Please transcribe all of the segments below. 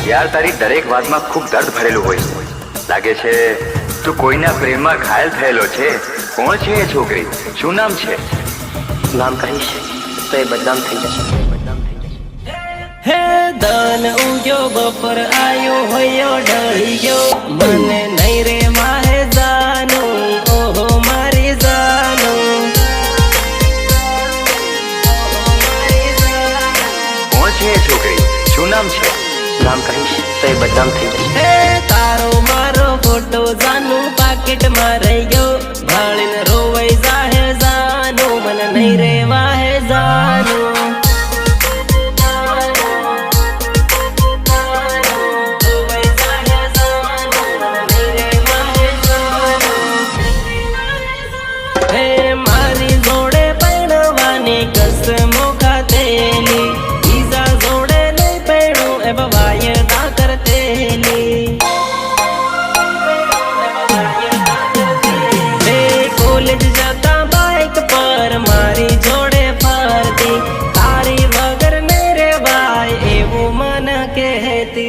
यार तारी दरेक वात में खूब दर्द भरेलू होय लागे छे। तू कोईना प्रेम में घायल थयेलो छे। कोण छे ए छोकरी? शुं नाम छे? नाम कहीश तो ये बदनाम थई जशे। हे दान उग्यो बपर आयो होयो ढળી गयो मने नहीं रे माहे जानो ओहो मारी जानो। कोण छे ए छोकरी? शुं नाम छे? नाम कहीश तो ये बदनाम थई जशे। हे तारो मारो फोटो जानू पाकिट में रही गयो भाळीन रोवई जाहे जानो मन नहीं रे वाहे जानो। हे मारी जोड़े पैणवानी कसमो खातेली ईजा जोड़े नहीं पैणू ए वायदा करतेली। हे कॉलेज जाता बाइक पर मारी जोड़े फरती तारी वगर मेरे भाई एवं मन कहती।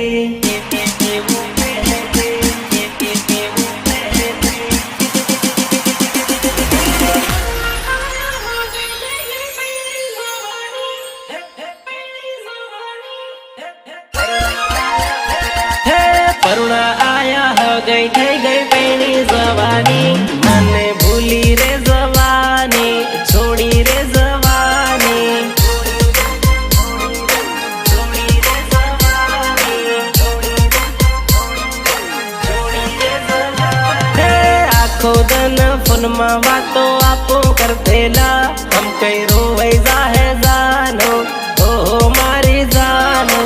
करुणा आया हो गई थई गई पेणी जवानी मने भूली रे जवानी छोड़ी रे जवानी। हे आखो दन फोन में बातो आपो करतेला हम कई रोवई जाहे जानो ओहो मारी जानो।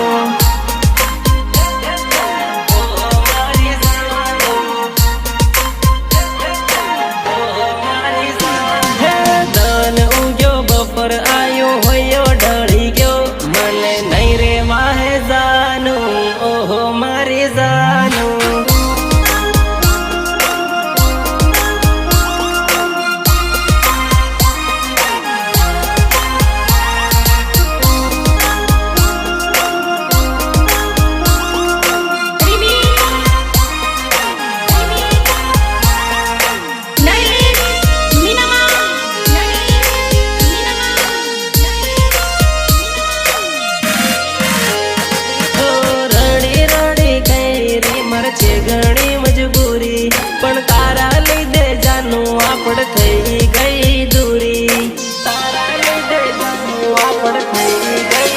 आयो होयो ढળી गयो मने नहीं रे वाहे जानो ओहो मारी जानो। घणी मजबूरी पण तारा लीधे जानू आपड़ थई गई दूरी। तारा लीधे जानू आपड़ थई गई।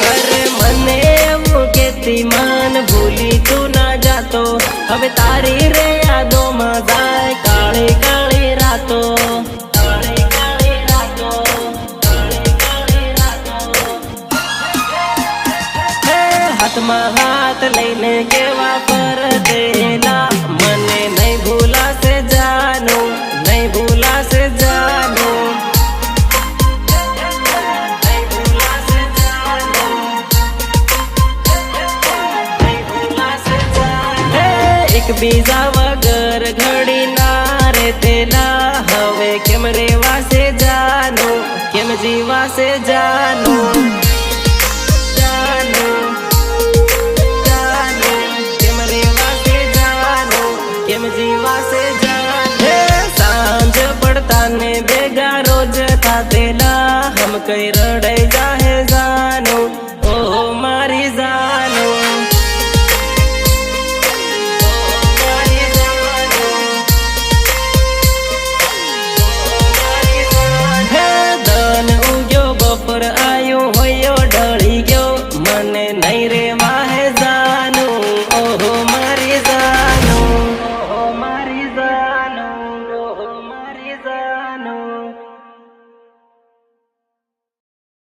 अरे मने एवं केती मान भूली तू ना जातो हवे तारी रे यादों में जाए काली काली रातो। काली काली रातो काली काली रातो। हे हाथ में हाथ लईने केवा देला मने नहीं भूला से जानो नहीं भूला से जानो। नहीं भूला से जानो नहीं भूला से जानो। एक बीजा वगर घड़ी ना रे तेला हवे केम रेवा से जानो केम जीवा से जानो। जीवा से सांझ पड़ता ने बेगा रोज था देला हम कई रण